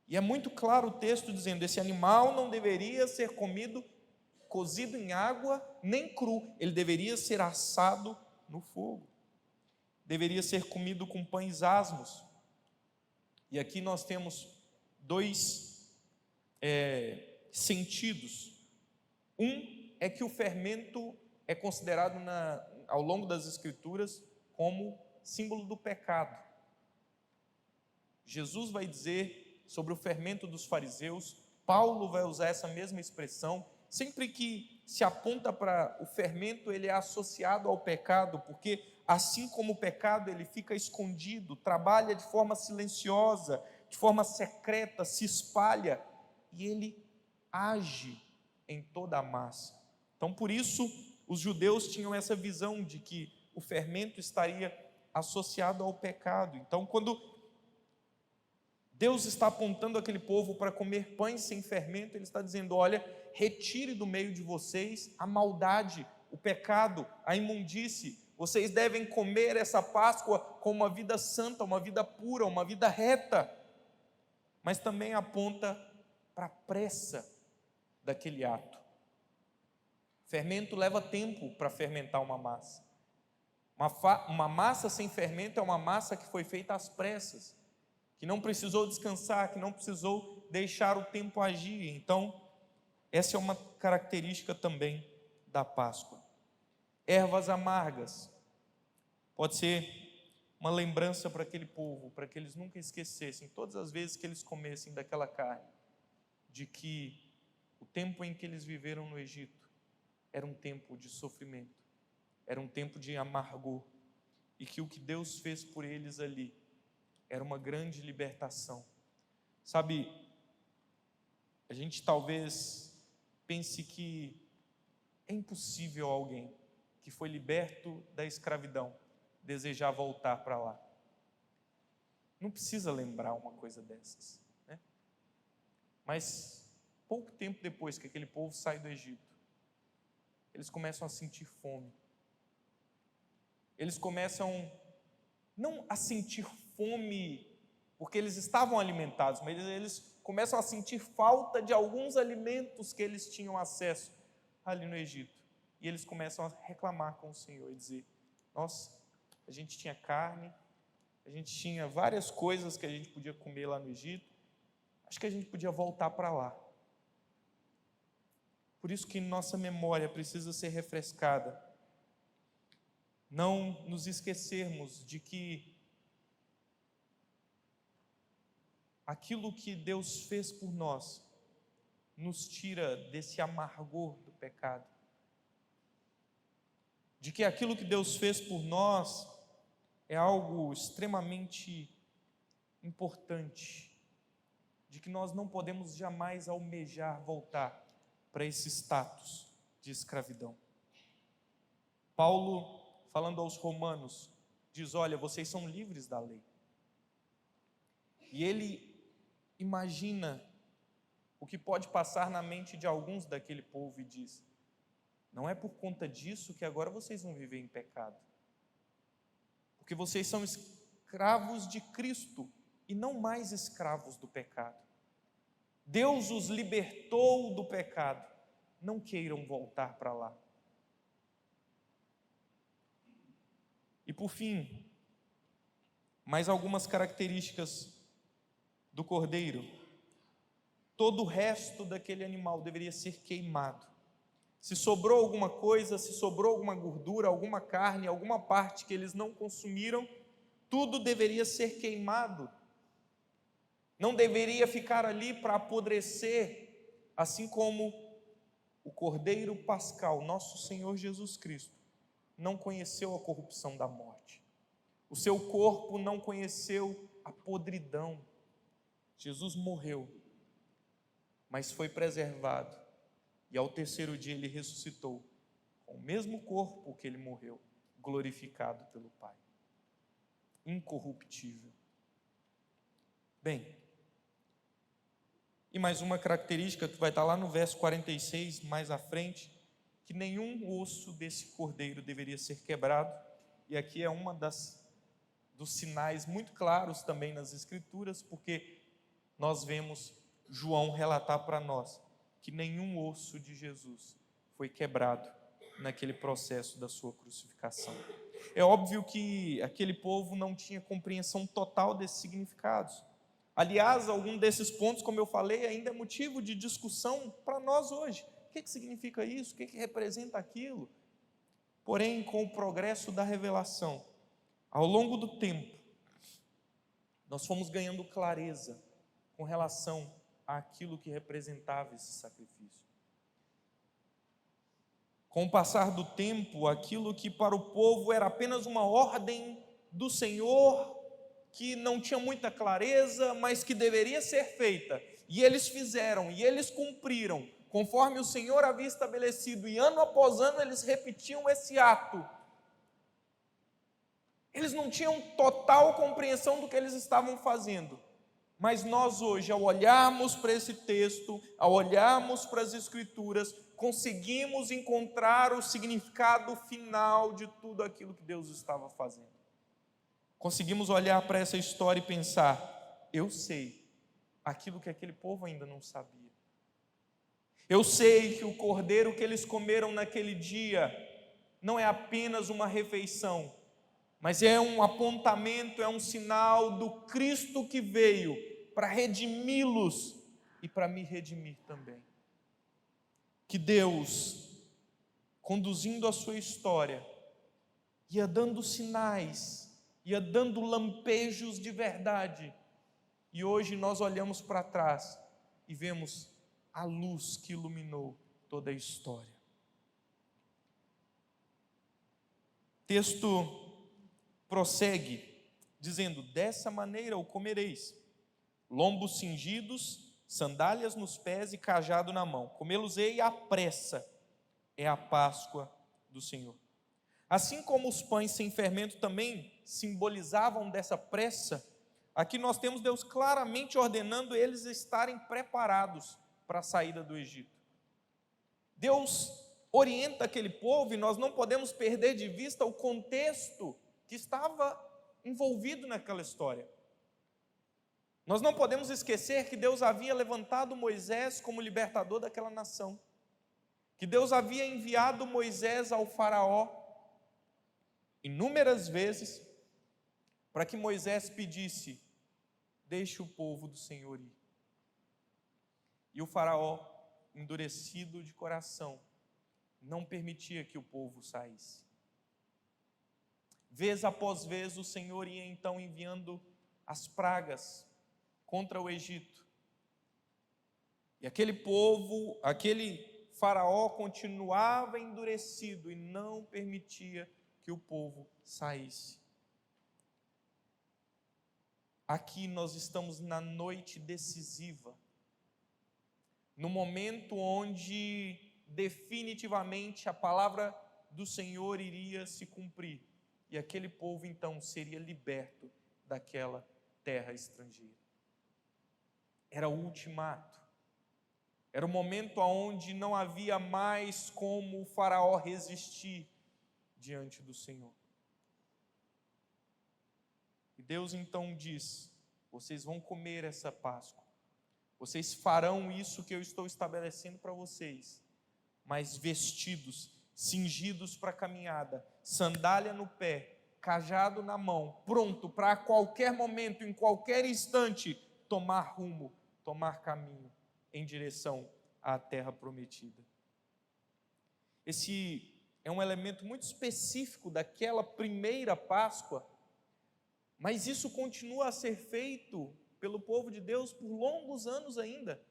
E é muito claro o texto dizendo: esse animal não deveria ser comido cozido em água, nem cru, ele deveria ser assado no fogo, deveria ser comido com pães asmos. E aqui nós temos dois sentidos. Um é que o fermento é considerado ao longo das Escrituras como símbolo do pecado. Jesus vai dizer sobre o fermento dos fariseus, Paulo vai usar essa mesma expressão, sempre que se aponta para o fermento, ele é associado ao pecado, porque assim como o pecado, ele fica escondido, trabalha de forma silenciosa, de forma secreta, se espalha, e ele age em toda a massa. Então, por isso, os judeus tinham essa visão de que o fermento estaria associado ao pecado. Então, quando Deus está apontando aquele povo para comer pães sem fermento, Ele está dizendo: olha, retire do meio de vocês a maldade, o pecado, a imundície. Vocês devem comer essa Páscoa com uma vida santa, uma vida pura, uma vida reta. Mas também aponta para a pressa daquele ato. Fermento leva tempo para fermentar uma massa. Uma massa sem fermento é uma massa que foi feita às pressas, que não precisou descansar, que não precisou deixar o tempo agir. Então, essa é uma característica também da Páscoa. Ervas amargas, pode ser uma lembrança para aquele povo, para que eles nunca esquecessem, todas as vezes que eles comessem daquela carne, de que o tempo em que eles viveram no Egito era um tempo de sofrimento, era um tempo de amargor, e que o que Deus fez por eles ali era uma grande libertação. Sabe, a gente talvez pense que é impossível alguém que foi liberto da escravidão desejar voltar para lá. Não precisa lembrar uma coisa dessas, né? Mas pouco tempo depois que aquele povo sai do Egito, eles começam a sentir fome. Eles começam não a sentir fome porque eles estavam alimentados, mas eles começam a sentir falta de alguns alimentos que eles tinham acesso ali no Egito. E eles começam a reclamar com o Senhor e dizer: nossa, a gente tinha carne, a gente tinha várias coisas que a gente podia comer lá no Egito, acho que a gente podia voltar para lá. Por isso que nossa memória precisa ser refrescada. Não nos esquecermos de que aquilo que Deus fez por nós nos tira desse amargor do pecado. De que aquilo que Deus fez por nós é algo extremamente importante. De que nós não podemos jamais almejar voltar para esse status de escravidão. Paulo, falando aos romanos, diz: olha, vocês são livres da lei. E ele imagina o que pode passar na mente de alguns daquele povo e diz: não é por conta disso que agora vocês vão viver em pecado, porque vocês são escravos de Cristo e não mais escravos do pecado. Deus os libertou do pecado, não queiram voltar para lá. E por fim, mais algumas características do cordeiro. Todo o resto daquele animal deveria ser queimado. Se sobrou alguma coisa, se sobrou alguma gordura, alguma carne, alguma parte que eles não consumiram, tudo deveria ser queimado. Não deveria ficar ali para apodrecer, assim como o Cordeiro Pascal, nosso Senhor Jesus Cristo, não conheceu a corrupção da morte. O seu corpo não conheceu a podridão. Jesus morreu, mas foi preservado. E ao terceiro dia ele ressuscitou, com o mesmo corpo que ele morreu, glorificado pelo Pai. Incorruptível. Bem, e mais uma característica que vai estar lá no verso 46, mais à frente, que nenhum osso desse cordeiro deveria ser quebrado, e aqui é uma dos sinais muito claros também nas Escrituras, porque nós vemos João relatar para nós que nenhum osso de Jesus foi quebrado naquele processo da sua crucificação. É óbvio que aquele povo não tinha compreensão total desses significados. Aliás, algum desses pontos, como eu falei, ainda é motivo de discussão para nós hoje. O que significa isso? O que representa aquilo? Porém, com o progresso da revelação, ao longo do tempo, nós fomos ganhando clareza com relação àquilo que representava esse sacrifício. Com o passar do tempo, aquilo que para o povo era apenas uma ordem do Senhor, que não tinha muita clareza, mas que deveria ser feita, e eles fizeram, e eles cumpriram, conforme o Senhor havia estabelecido, e ano após ano eles repetiam esse ato. Eles não tinham total compreensão do que eles estavam fazendo, mas nós hoje, ao olharmos para esse texto, ao olharmos para as Escrituras, conseguimos encontrar o significado final de tudo aquilo que Deus estava fazendo. Conseguimos olhar para essa história e pensar: eu sei aquilo que aquele povo ainda não sabia. Eu sei que o cordeiro que eles comeram naquele dia não é apenas uma refeição, mas é um apontamento, é um sinal do Cristo que veio para redimi-los e para me redimir também. Que Deus, conduzindo a sua história, ia dando sinais, ia dando lampejos de verdade, e hoje nós olhamos para trás e vemos a luz que iluminou toda a história. O texto prossegue dizendo: dessa maneira o comereis, lombos cingidos, sandálias nos pés e cajado na mão. Comê-los-ei à pressa, é a Páscoa do Senhor. Assim como os pães sem fermento também simbolizavam dessa pressa, aqui nós temos Deus claramente ordenando eles estarem preparados para a saída do Egito. Deus orienta aquele povo e nós não podemos perder de vista o contexto que estava envolvido naquela história. Nós não podemos esquecer que Deus havia levantado Moisés como libertador daquela nação, que Deus havia enviado Moisés ao faraó inúmeras vezes para que Moisés pedisse: deixe o povo do Senhor ir. E o faraó, endurecido de coração, não permitia que o povo saísse. Vez após vez o Senhor ia então enviando as pragas contra o Egito. E aquele povo, aquele faraó continuava endurecido e não permitia que o povo saísse. Aqui nós estamos na noite decisiva, no momento onde definitivamente a palavra do Senhor iria se cumprir, e aquele povo então seria liberto daquela terra estrangeira. Era o ultimato, era o momento onde não havia mais como o faraó resistir diante do Senhor. E Deus então diz: vocês vão comer essa Páscoa, vocês farão isso que eu estou estabelecendo para vocês, mas vestidos, cingidos para a caminhada, sandália no pé, cajado na mão, pronto para a qualquer momento, em qualquer instante, tomar rumo, tomar caminho em direção à terra prometida. Esse é um elemento muito específico daquela primeira Páscoa, mas isso continua a ser feito pelo povo de Deus por longos anos ainda.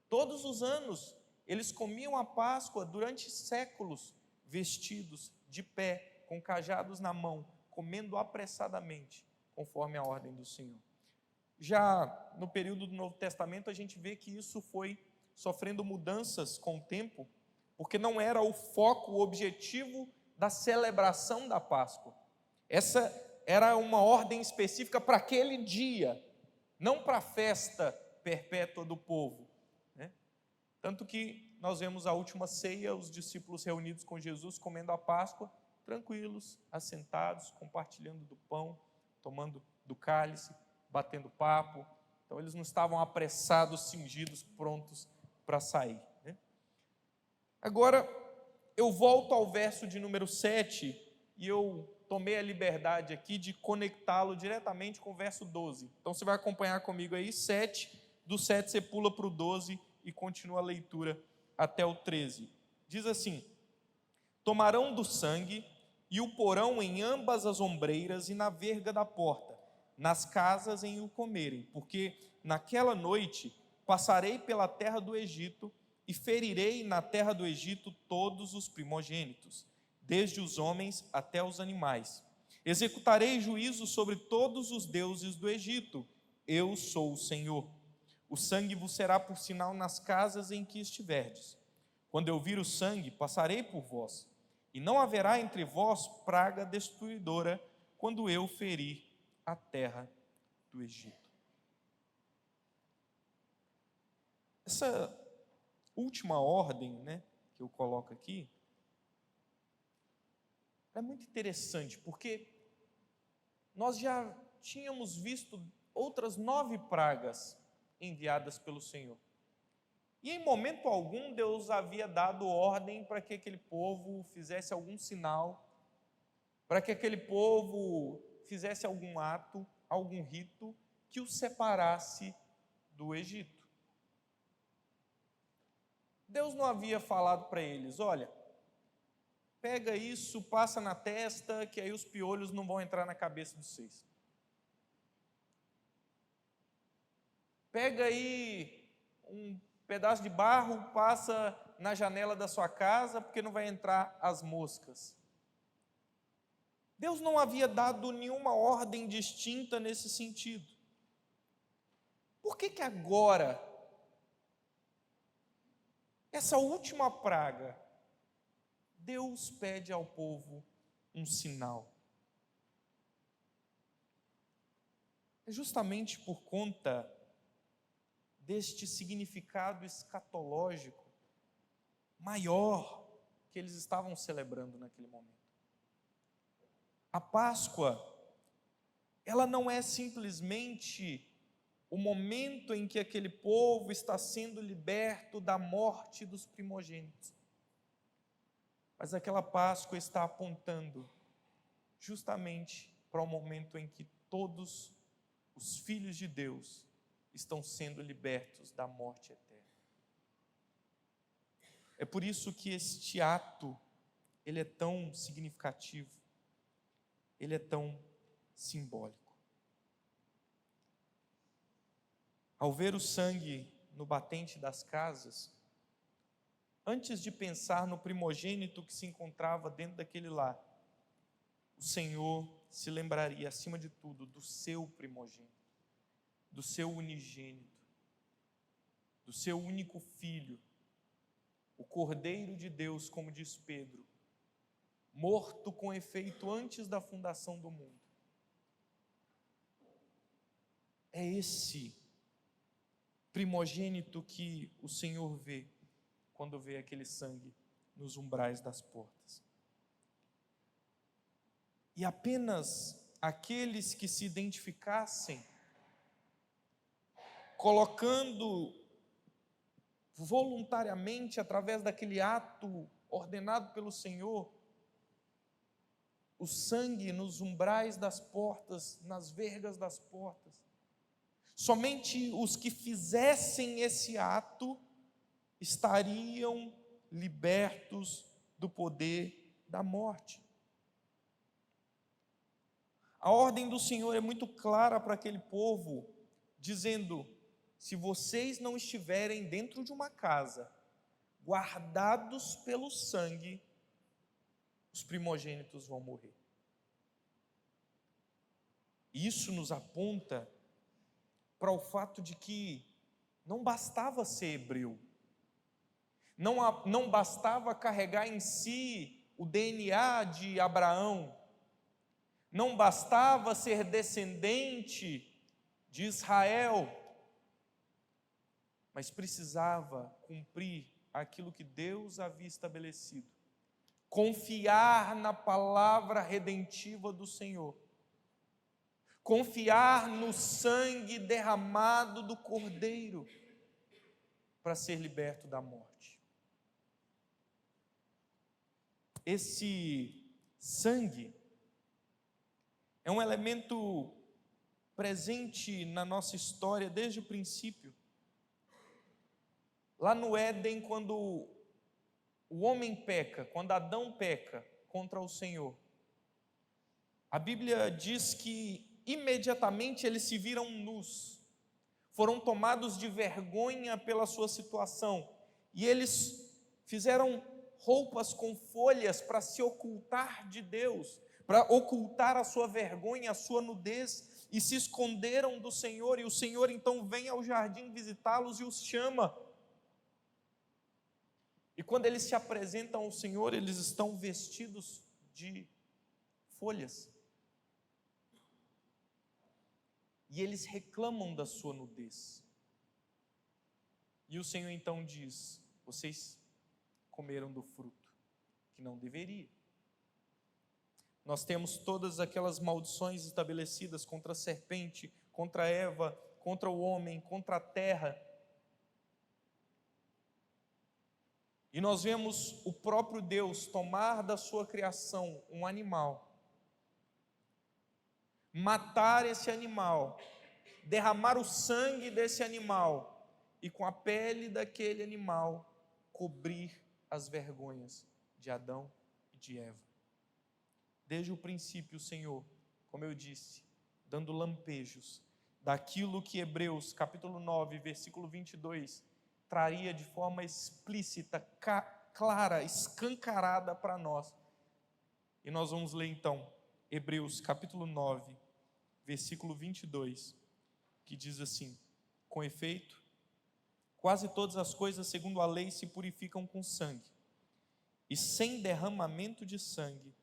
Todos os anos eles comiam a Páscoa durante séculos, vestidos, de pé, com cajados na mão, comendo apressadamente, conforme a ordem do Senhor. Já no período do Novo Testamento a gente vê que isso foi sofrendo mudanças com o tempo, porque não era o foco, o objetivo da celebração da Páscoa. Essa era uma ordem específica para aquele dia, não para a festa perpétua do povo, né? Tanto que nós vemos a última ceia, os discípulos reunidos com Jesus, comendo a Páscoa, tranquilos, assentados, compartilhando do pão, tomando do cálice, batendo papo. Então eles não estavam apressados, cingidos, prontos para sair, né? Agora, eu volto ao verso de número 7, e eu tomei a liberdade aqui de conectá-lo diretamente com o verso 12. Então você vai acompanhar comigo aí, 7, do 7 você pula para o 12 e continua a leitura até o 13. Diz assim: tomarão do sangue e o porão em ambas as ombreiras e na verga da porta, nas casas em o comerem, porque naquela noite passarei pela terra do Egito e ferirei na terra do Egito todos os primogênitos, desde os homens até os animais. Executarei juízo sobre todos os deuses do Egito. Eu sou o Senhor. O sangue vos será por sinal nas casas em que estiverdes. Quando eu vir o sangue, passarei por vós, e não haverá entre vós praga destruidora, quando eu ferir a terra do Egito. Essa última ordem, que eu coloco aqui, é muito interessante, porque nós já tínhamos visto outras 9 pragas enviadas pelo Senhor. E em momento algum Deus havia dado ordem para que aquele povo fizesse algum sinal, para que aquele povo fizesse algum ato, algum rito que o separasse do Egito. Deus não havia falado para eles: olha, pega isso, passa na testa, que aí os piolhos não vão entrar na cabeça de vocês. Pega aí um pedaço de barro, passa na janela da sua casa, porque não vai entrar as moscas. Deus não havia dado nenhuma ordem distinta nesse sentido. Por que agora, essa última praga, Deus pede ao povo um sinal? É justamente por conta deste significado escatológico maior que eles estavam celebrando naquele momento. A Páscoa, ela não é simplesmente o momento em que aquele povo está sendo liberto da morte dos primogênitos, mas aquela Páscoa está apontando justamente para o momento em que todos os filhos de Deus estão sendo libertos da morte eterna. É por isso que este ato, ele é tão significativo, ele é tão simbólico. Ao ver o sangue no batente das casas, antes de pensar no primogênito que se encontrava dentro daquele lar, o Senhor se lembraria, acima de tudo, do seu primogênito, do seu unigênito, do seu único filho, o Cordeiro de Deus, como diz Pedro, morto com efeito antes da fundação do mundo. É esse primogênito que o Senhor vê quando vê aquele sangue nos umbrais das portas. E apenas aqueles que se identificassem, colocando voluntariamente, através daquele ato ordenado pelo Senhor, o sangue nos umbrais das portas, nas vergas das portas, somente os que fizessem esse ato estariam libertos do poder da morte. A ordem do Senhor é muito clara para aquele povo, dizendo: se vocês não estiverem dentro de uma casa, guardados pelo sangue, os primogênitos vão morrer. Isso nos aponta para o fato de que não bastava ser hebreu, não bastava carregar em si o DNA de Abraão, não bastava ser descendente de Israel, mas precisava cumprir aquilo que Deus havia estabelecido, confiar na palavra redentiva do Senhor, confiar no sangue derramado do Cordeiro para ser liberto da morte. Esse sangue é um elemento presente na nossa história desde o princípio. Lá no Éden, quando o homem peca, quando Adão peca contra o Senhor, A Bíblia diz que imediatamente eles se viram nus, foram tomados de vergonha pela sua situação, e eles fizeram roupas com folhas para se ocultar de Deus, para ocultar a sua vergonha, a sua nudez, e se esconderam do Senhor, e o Senhor então vem ao jardim visitá-los e os chama. E quando eles se apresentam ao Senhor, eles estão vestidos de folhas. E eles reclamam da sua nudez. E o Senhor então diz: vocês comeram do fruto que não deveria. Nós temos todas aquelas maldições estabelecidas contra a serpente, contra Eva, contra o homem, contra a terra. E nós vemos o próprio Deus tomar da sua criação um animal, matar esse animal, derramar o sangue desse animal e com a pele daquele animal cobrir as vergonhas de Adão e de Eva. Desde o princípio, o Senhor, como eu disse, dando lampejos daquilo que Hebreus capítulo 9, versículo 22, traria de forma explícita, clara, escancarada para nós. E nós vamos ler então Hebreus capítulo 9, versículo 22, que diz assim: com efeito, quase todas as coisas segundo a lei se purificam com sangue, e sem derramamento de sangue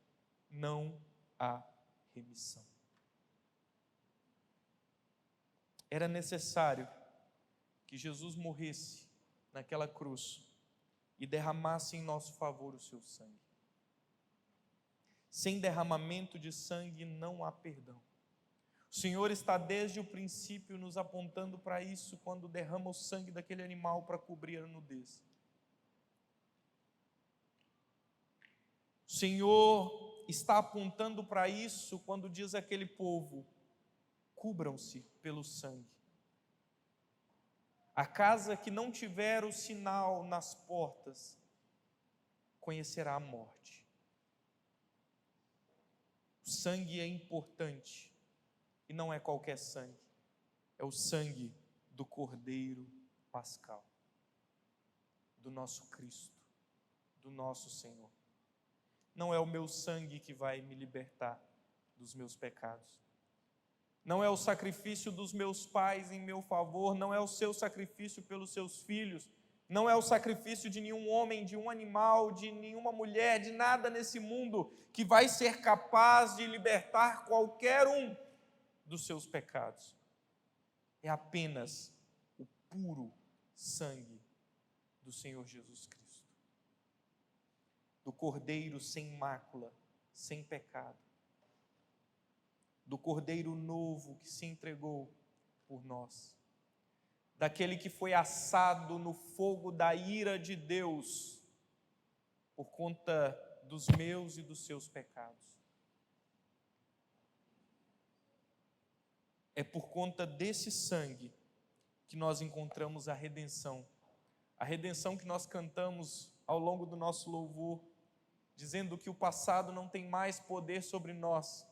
não há remissão. Era necessário que Jesus morresse naquela cruz e derramasse em nosso favor o seu sangue. Sem derramamento de sangue não há perdão. O Senhor está desde o princípio nos apontando para isso, quando derrama o sangue daquele animal para cobrir a nudez. O Senhor está apontando para isso quando diz àquele povo: cubram-se pelo sangue. A casa que não tiver o sinal nas portas conhecerá a morte. O sangue é importante, e não é qualquer sangue, é o sangue do Cordeiro Pascal, do nosso Cristo, do nosso Senhor. Não é o meu sangue que vai me libertar dos meus pecados. Não é o sacrifício dos meus pais em meu favor, não é o seu sacrifício pelos seus filhos, não é o sacrifício de nenhum homem, de um animal, de nenhuma mulher, de nada nesse mundo que vai ser capaz de libertar qualquer um dos seus pecados. É apenas o puro sangue do Senhor Jesus Cristo, do Cordeiro sem mácula, sem pecado, do Cordeiro novo que se entregou por nós, daquele que foi assado no fogo da ira de Deus por conta dos meus e dos seus pecados. É por conta desse sangue que nós encontramos a redenção que nós cantamos ao longo do nosso louvor, dizendo que o passado não tem mais poder sobre nós.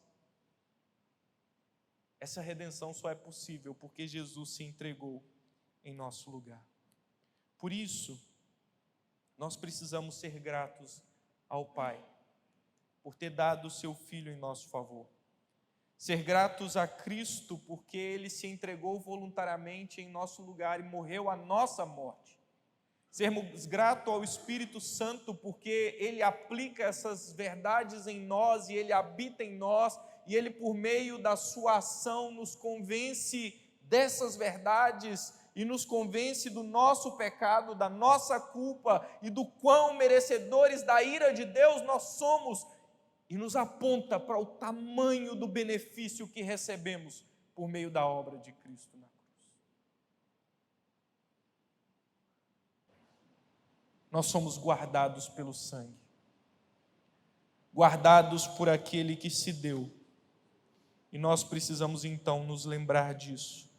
Essa redenção só é possível porque Jesus se entregou em nosso lugar. Por isso, nós precisamos ser gratos ao Pai por ter dado o seu Filho em nosso favor. Ser gratos a Cristo porque Ele se entregou voluntariamente em nosso lugar e morreu a nossa morte. Sermos gratos ao Espírito Santo porque Ele aplica essas verdades em nós e Ele habita em nós, e Ele, por meio da sua ação, nos convence dessas verdades e nos convence do nosso pecado, da nossa culpa e do quão merecedores da ira de Deus nós somos, e nos aponta para o tamanho do benefício que recebemos por meio da obra de Cristo na cruz. Nós somos guardados pelo sangue, guardados por aquele que se deu. E nós precisamos então nos lembrar disso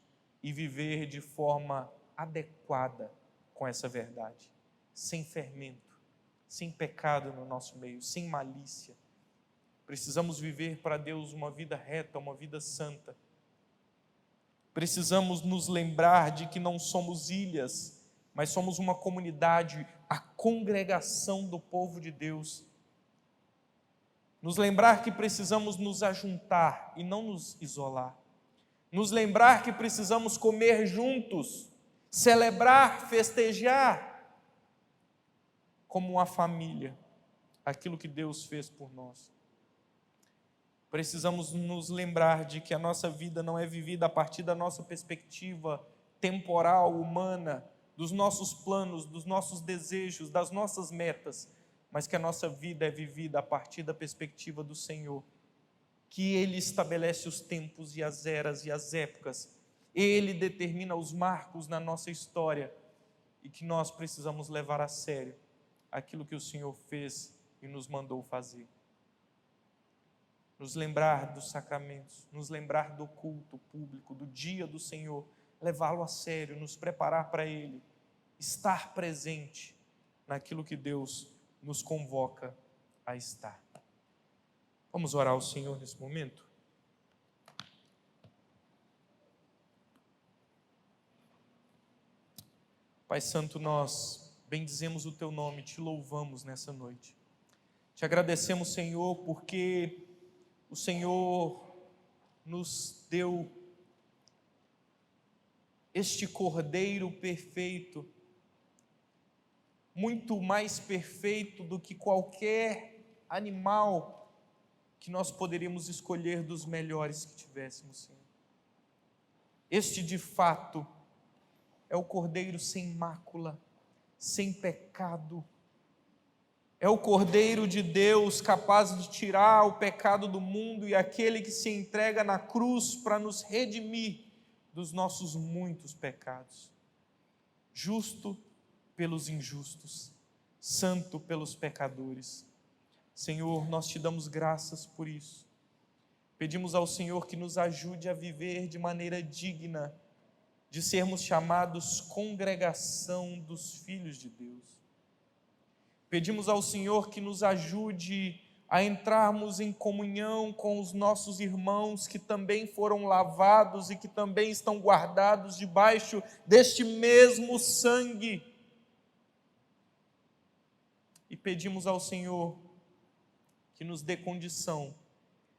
e viver de forma adequada com essa verdade, sem fermento, sem pecado no nosso meio, sem malícia. Precisamos viver para Deus uma vida reta, uma vida santa. Precisamos nos lembrar de que não somos ilhas, mas somos uma comunidade, a congregação do povo de Deus. Nos lembrar que precisamos nos ajuntar e não nos isolar. Nos lembrar que precisamos comer juntos, celebrar, festejar, como uma família, aquilo que Deus fez por nós. Precisamos nos lembrar de que a nossa vida não é vivida a partir da nossa perspectiva temporal, humana, dos nossos planos, dos nossos desejos, das nossas metas, mas que a nossa vida é vivida a partir da perspectiva do Senhor, que Ele estabelece os tempos e as eras e as épocas, Ele determina os marcos na nossa história e que nós precisamos levar a sério aquilo que o Senhor fez e nos mandou fazer. Nos lembrar dos sacramentos, nos lembrar do culto público, do dia do Senhor, levá-lo a sério, nos preparar para Ele, estar presente naquilo que Deus nos convoca a estar. Vamos orar ao Senhor nesse momento? Pai Santo, nós bendizemos o Teu nome, Te louvamos nessa noite. Te agradecemos, Senhor, porque o Senhor nos deu este Cordeiro perfeito, muito mais perfeito do que qualquer animal que nós poderíamos escolher dos melhores que tivéssemos, Senhor. Este, de fato, é o Cordeiro sem mácula, sem pecado. É o Cordeiro de Deus capaz de tirar o pecado do mundo e aquele que se entrega na cruz para nos redimir dos nossos muitos pecados. Justo pelos injustos, santo pelos pecadores. Senhor, nós te damos graças por isso. Pedimos ao Senhor que nos ajude a viver de maneira digna de sermos chamados congregação dos filhos de Deus. Pedimos ao Senhor que nos ajude a entrarmos em comunhão com os nossos irmãos que também foram lavados e que também estão guardados debaixo deste mesmo sangue. E pedimos ao Senhor que nos dê condição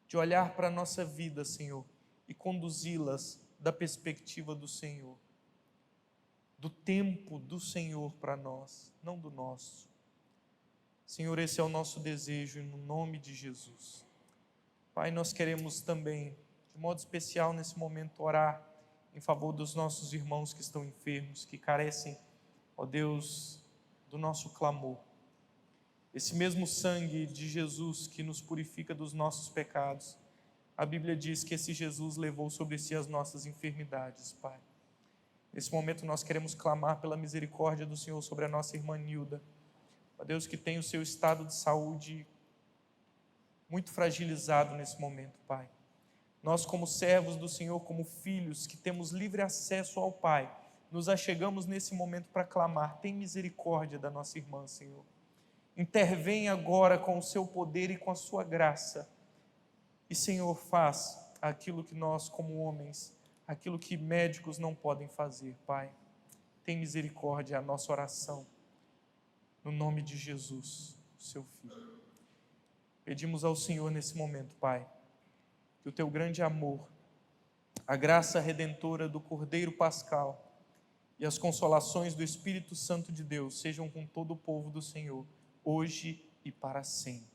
de olhar para a nossa vida, Senhor, e conduzi-las da perspectiva do Senhor, do tempo do Senhor para nós, não do nosso. Senhor, esse é o nosso desejo, e no nome de Jesus. Pai, nós queremos também, de modo especial nesse momento, orar em favor dos nossos irmãos que estão enfermos, que carecem, ó Deus, do nosso clamor. Esse mesmo sangue de Jesus que nos purifica dos nossos pecados, a Bíblia diz que esse Jesus levou sobre si as nossas enfermidades, Pai. Nesse momento nós queremos clamar pela misericórdia do Senhor sobre a nossa irmã Nilda, ó Deus, que tem o seu estado de saúde muito fragilizado nesse momento, Pai. Nós, como servos do Senhor, como filhos que temos livre acesso ao Pai, nos achegamos nesse momento para clamar: tem misericórdia da nossa irmã, Senhor. Intervém agora com o seu poder e com a sua graça. E, Senhor, faz aquilo que nós, como homens, aquilo que médicos não podem fazer, Pai. Tem misericórdia, é a nossa oração. No nome de Jesus, seu Filho. Pedimos ao Senhor nesse momento, Pai, que o teu grande amor, a graça redentora do Cordeiro Pascal e as consolações do Espírito Santo de Deus sejam com todo o povo do Senhor, hoje e para sempre.